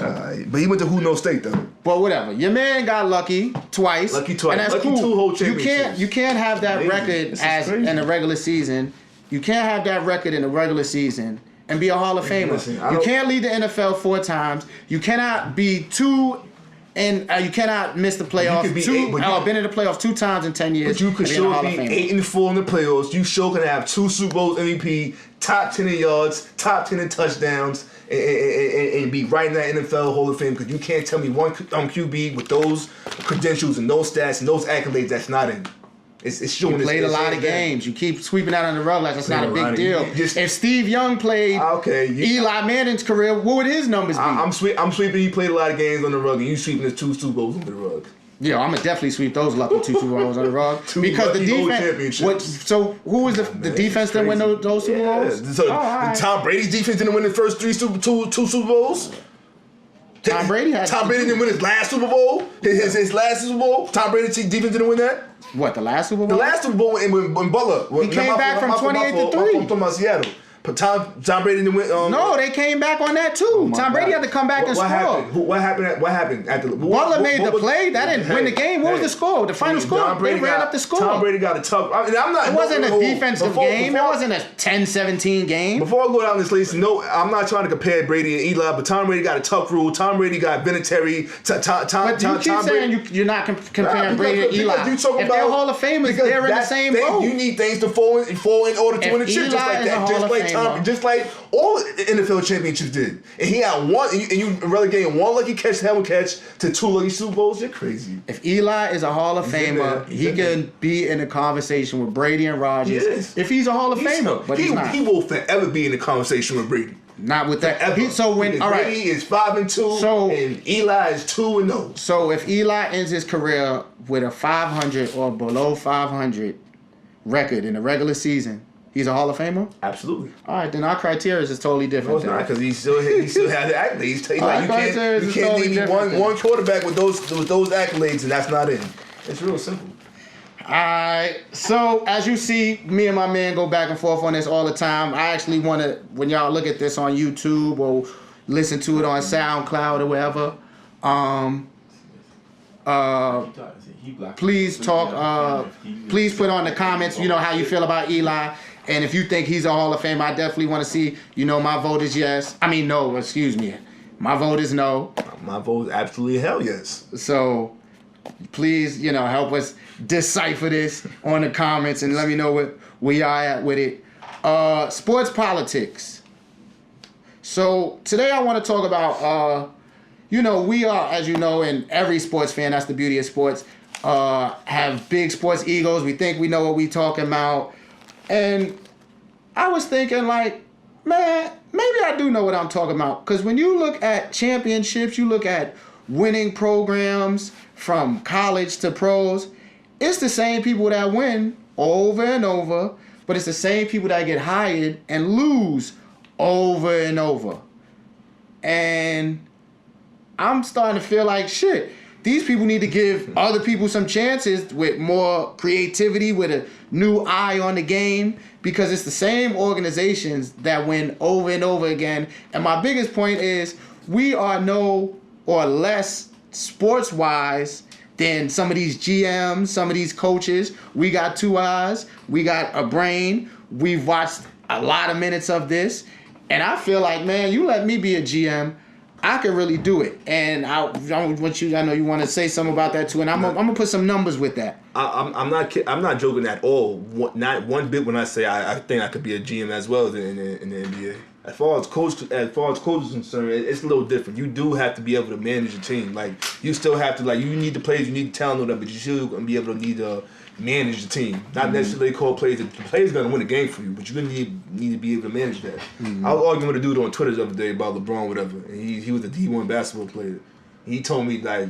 B: But he went to Who No State though.
A: But whatever. Your man got lucky twice. And that's
B: lucky
A: cool.
B: 2 whole championships.
A: You can't have that record in the regular season. You can't have that record in the regular season and be a Hall of Famer.
B: Listen,
A: you can't lead the NFL 4 times. You cannot be 2. And you cannot miss the playoffs. Been in the playoffs 2 times in 10 years.
B: But you could sure be 8-4 in the playoffs. You sure can have 2 Super Bowls MVP, top 10 in yards, top 10 in touchdowns, and be right in that NFL Hall of Fame. Because you can't tell me one QB with those credentials and those stats and those accolades that's not in. It's showing.
A: You played a lot of games. You keep sweeping out on the rug like that's not a big deal. If Steve Young played Eli Manning's career, what would his numbers be? I'm
B: sweeping. He played a lot of games on the rug, and you sweeping his 2 Super Bowls on the rug.
A: Yeah, I'm gonna definitely sweep those lucky 2 Super Bowls on the rug because the defense. So who was the defense that win those Super Bowls?
B: So Tom Brady's defense didn't win the first 2 Super Bowls.
A: Tom Brady
B: didn't win his last Super Bowl. His last Super Bowl. Tom Brady's defense didn't win that.
A: What, the last Super Bowl?
B: The last Super Bowl when Butler.
A: He came back from 28-3.
B: I'm talking about Seattle. Tom Brady didn't win.
A: No, they came back on that too. Tom Brady had to come back and score.
B: What happened after
A: Butler made the play? That didn't win the game. What was the score? The final score? They ran up the score.
B: Tom Brady got a tough. I mean, I'm not.
A: It wasn't a defensive game. It wasn't a 10-17 game.
B: Before I go down this list, no, I'm not trying to compare Brady and Eli, but Tom Brady got a tough rule. Tom Brady got Vinatieri.
A: But you keep saying you're not comparing Brady and Eli. If they're Hall of Famers, they're in the same boat.
B: You need things to fall in order to win a chip, just like that. Just like all NFL championships did. And he had one, and you relegated one lucky catch, helmet catch, to 2 lucky Super Bowls. You're crazy.
A: If Eli is a Hall of Famer, he can be in a conversation with Brady and Rodgers. If he's a Hall of Famer, but he's not.
B: He will forever be in the conversation with Brady.
A: Not with that.
B: Brady is 5-2, and Eli is 2-0.
A: So if Eli ends his career with a 500 or below 500 record in the regular season, he's a Hall of Famer?
B: Absolutely.
A: All right, then our criteria is totally different.
B: No, it's not, because he still has the accolades. You can't name me one quarterback with those accolades, and that's not it. It's real simple.
A: Alright, so as you see, me and my man go back and forth on this all the time. I actually want to, when y'all look at this on YouTube or listen to it on SoundCloud or wherever, please talk, please put on the comments, how you feel about Eli. And if you think he's a Hall of Famer, I definitely want to see, my vote is yes. I mean, no, excuse me. My vote is no.
B: My vote is absolutely hell yes.
A: So, please, help us decipher this on the comments and let me know where y'all at with it. Sports politics. So, today I want to talk about, we are, as you know, and every sports fan, that's the beauty of sports, have big sports egos. We think we know what we talking about. And I was thinking, man, maybe I do know what I'm talking about. Because when you look at championships, you look at winning programs from college to pros, it's the same people that win over and over, but it's the same people that get hired and lose over and over. And I'm starting to feel like, shit, these people need to give other people some chances with more creativity, with a new eye on the game, because it's the same organizations that win over and over again. And my biggest point is we are no or less sports-wise than some of these GMs, some of these coaches. We got 2 eyes. We got a brain. We've watched a lot of minutes of this. And I feel like, man, you let me be a GM, I can really do it. And I know you want to say something about that too, and I'm gonna put some numbers with that.
B: I'm not joking at all. Not one bit when I say I think I could be a GM as well in the NBA. As far as coach is concerned, it's a little different. You do have to be able to manage a team. Like, you still have to, you need the players, you need the talent, but you still gonna be able to need to manage the team. Not necessarily call plays. The player's gonna win the game for you, but you're gonna need to be able to manage that. I was arguing with a dude on Twitter the other day about LeBron, whatever, and he was a D1 basketball player. He told me I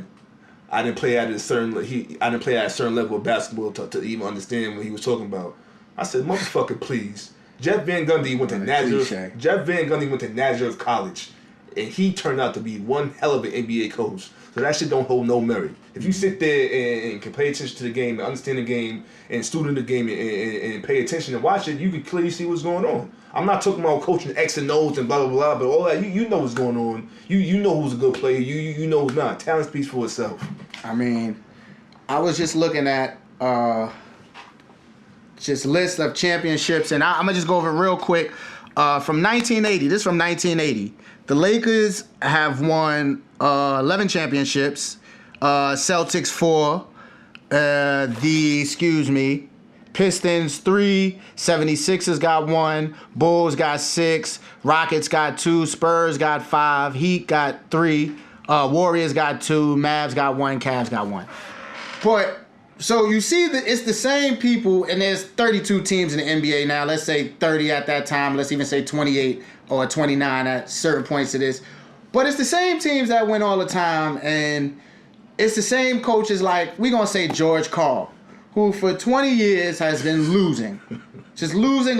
B: didn't play at a certain level of basketball to even understand what he was talking about. I said, motherfucker, please. Jeff Van Gundy went to Nazareth College, and he turned out to be one hell of an NBA coach. So that shit don't hold no merit. If you sit there and can pay attention to the game, and understand the game, and student the game, and pay attention and watch it, you can clearly see what's going on. I'm not talking about coaching X and O's and blah blah blah, but all that you know what's going on. You know who's a good player. You know who's not. Talent speaks for itself.
A: I mean, I was just looking at just lists of championships, and I'm gonna just go over it real quick. From 1980, this is from 1980. The Lakers have won 11 championships. Celtics 4. Pistons 3. 76ers got 1. Bulls got 6. Rockets got 2. Spurs got 5. Heat got 3. Warriors got 2. Mavs got 1. Cavs got 1. But so you see that it's the same people, and there's 32 teams in the NBA now. Let's say 30 at that time. Let's even say 28 or 29 at certain points of this. But it's the same teams that win all the time, and it's the same coaches, like, we're going to say George Karl, who for 20 years has been losing. Just losing.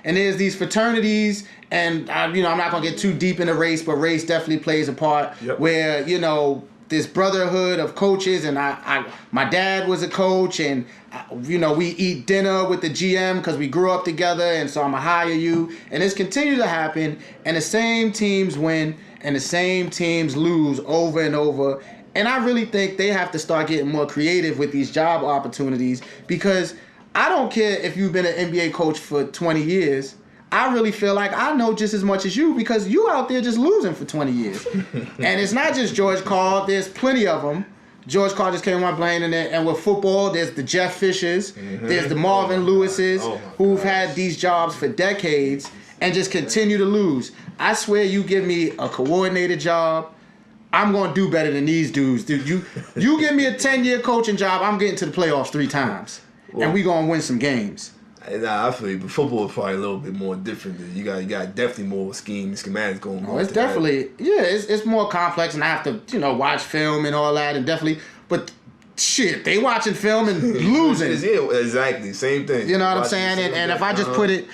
A: And there's these fraternities, and I'm not going to get too deep into race, but race definitely plays a part, where, this brotherhood of coaches, and my dad was a coach, and we eat dinner with the GM because we grew up together, and so I'm gonna hire you, and it's continued to happen, and the same teams win and the same teams lose over and over. And I really think they have to start getting more creative with these job opportunities, because I don't care if you've been an NBA coach for 20 years. I really feel like I know just as much as you, because you out there just losing for 20 years. And it's not just George Karl. There's plenty of them. George Karl just came on my brain, and with football, there's the Jeff Fishers, there's the Marvin Lewises, who've had these jobs for decades and just continue to lose. I swear, you give me a coordinator job, I'm gonna do better than these dudes. Dude, you give me a 10-year coaching job, I'm getting to the playoffs 3 times, and we gonna win some games.
B: Nah, I feel you, but football is probably a little bit more different. You got definitely more schematics going on.
A: Oh, it's definitely it's more complex, and I have to watch film and all that, and definitely. But shit, they watching film and losing.
B: Yeah, exactly, same thing.
A: You know what I'm saying? And if I just put it,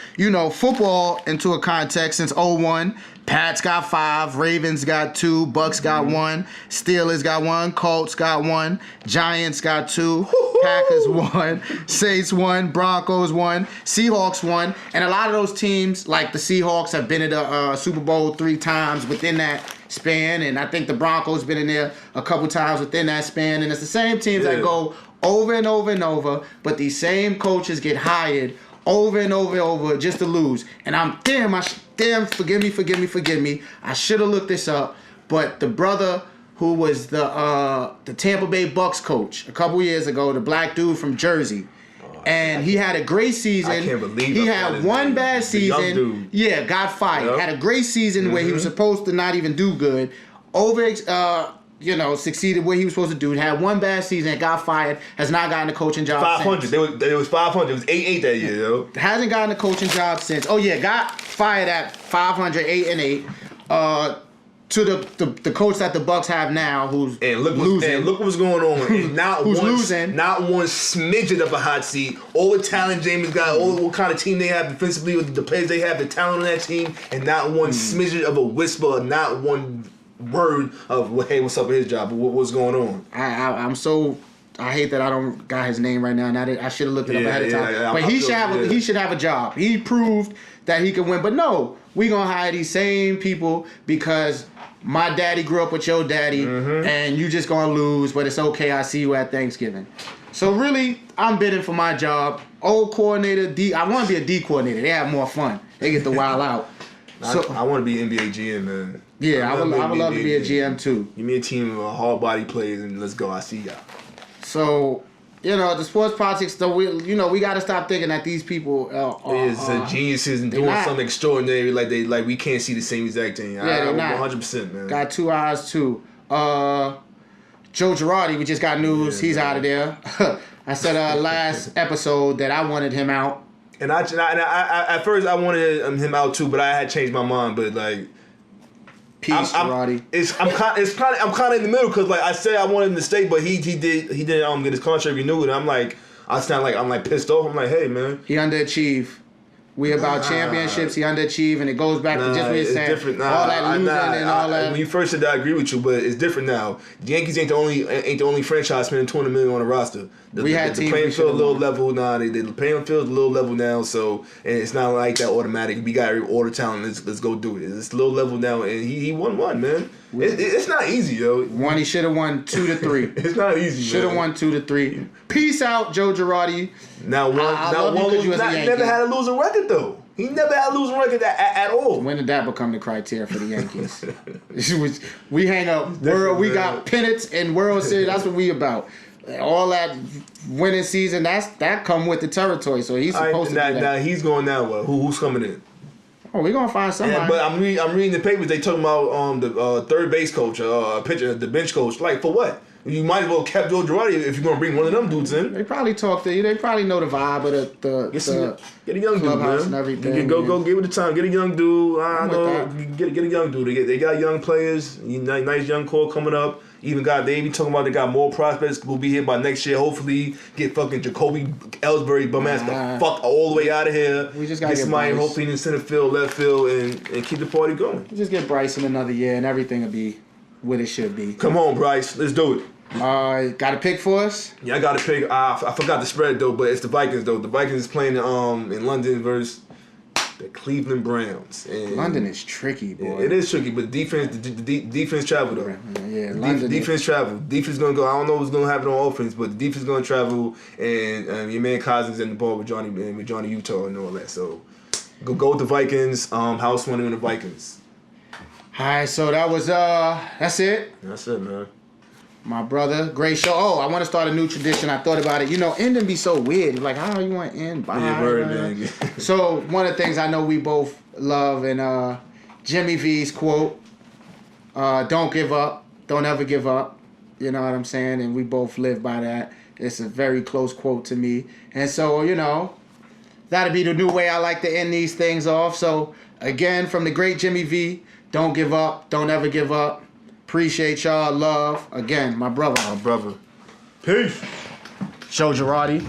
A: football into a context, since 2001, Pats got 5, Ravens got 2, Bucks got 1, Steelers got 1, Colts got 1, Giants got 2, Packers 1, Saints 1, Broncos 1, Seahawks 1, and a lot of those teams, like the Seahawks, have been in the Super Bowl 3 times within that span, and I think the Broncos been in there a couple times within that span, and it's the same teams that go over and over and over, but these same coaches get hired over and over and over just to lose. And forgive me. I should have looked this up, but the brother who was the Tampa Bay Bucks coach a couple years ago, the black dude from Jersey, and he had a great season.
B: I can't believe
A: he had one bad season. Yeah, got fired.
B: Yep.
A: Had a great season where he was supposed to not even do good. Succeeded where he was supposed to do. Had one bad season, got fired, has not gotten a coaching job
B: 500.
A: since.
B: It was 500. It was 8-8 that year, yo.
A: Hasn't gotten a coaching job since. Oh yeah, got fired at 500, 8-8. To the coach that the Bucks have now, who's losing.
B: And look what's going on. And not
A: who's
B: one,
A: losing.
B: Not one smidget of a hot seat. All the talent James got, all what kind of team they have defensively, with the players they have, the talent on that team, and not one smidget of a whisper, not one word of, hey, what's up with his job? What's going on?
A: I hate that I don't got his name right now. I should have looked it up ahead of time. But he should have a job. He proved that he could win. But no, we gonna hire these same people because my daddy grew up with your daddy, and you just gonna lose. But it's okay. I see you at Thanksgiving. So really, I'm bidding for my job. Old coordinator, D. I want to be a D coordinator. They have more fun. They get to wild out.
B: So I want to be NBA GM, man.
A: Yeah, I would love to be a GM too.
B: Give me a team of hard body players and let's go. I see y'all.
A: So, the sports politics, though, we got to stop thinking that these people
B: are geniuses and doing something extraordinary like we can't see the same exact thing.
A: Yeah, they're not.
B: 100%, man.
A: Got 2 eyes too. Joe Girardi, we just got news. He's out of there. I said last episode that I wanted him out.
B: And I at first I wanted him out too, but I had changed my mind. But like,
A: peace, Girardi.
B: I'm kind of in the middle because like I said I wanted him to stay, but he didn't get his contract renewed. And I'm like pissed off. I'm like, hey man,
A: he underachieved. We about championships. He underachieved, and it goes back to just what you're saying.
B: Different.
A: All that losing and all that.
B: When you first said that, I agree with you, but it's different now. The Yankees ain't the only franchise spending $200 million on a roster. The playing field a little level now. The playing field a little level now. So and it's not like that automatic. We got order talent. Let's go do it. It's a little level now, and he won one, man. It's not easy, yo.
A: He should have won 2-3.
B: It's not easy.
A: Should have won 2-3. Peace out, Joe Girardi.
B: Now he never had a losing record though. He never had a losing record at all.
A: When did that become the criteria for the Yankees? We hang up. We got pennants and World Series. That's what we about. All that winning season. That come with the territory. So he's supposed to do that.
B: Now he's going that way. Who's coming in?
A: Oh, we're gonna find somebody.
B: Yeah, but I'm reading the papers. They talking about the third base coach, pitcher, the bench coach. Like for what? You might as well kept Joe Girardi if you're gonna bring one of them dudes in.
A: They probably talk to you. They probably know the vibe of
B: get a young dude, man.
A: And everything.
B: Go give it the time. Get a young dude. I know. Get a young dude. They got young players. Nice young core coming up. They even talking about they got more prospects will be here by next year. Hopefully, get fucking Jacoby Ellsbury bum ass the fuck all the way out of here.
A: We just gotta get
B: somebody hopefully in the center field, left field, and keep the party going.
A: We just get Bryson another year, and everything will be what it should be.
B: Come on, Bryce. Let's do it.
A: Got a pick for us?
B: Yeah, I got to pick. I forgot the spread though, but it's the Vikings though. The Vikings is playing in London versus the Cleveland Browns. And
A: London is tricky, boy.
B: it is tricky, but the defense travel though.
A: Yeah, London.
B: Defense travel. Defense gonna go. I don't know what's gonna happen on offense, but the defense gonna travel, and your man Cousins in the ball with Johnny Utah and all that. So go with the Vikings. House winning with the Vikings.
A: All right, so that was that's it.
B: That's it, man.
A: My brother, great show. Oh, I want to start a new tradition. I thought about it. You know, ending be so weird. Like, how you want to end? Bye.
B: Yeah, word, man.
A: So one of the things I know we both love, and Jimmy V's quote, "Don't give up. Don't ever give up." You know what I'm saying? And we both live by that. It's a very close quote to me. And so, you know, that'll be the new way I like to end these things off. So again, from the great Jimmy V, don't give up. Don't ever give up. Appreciate y'all. Love. Again, my brother.
B: My brother. Peace.
A: Joe Girardi.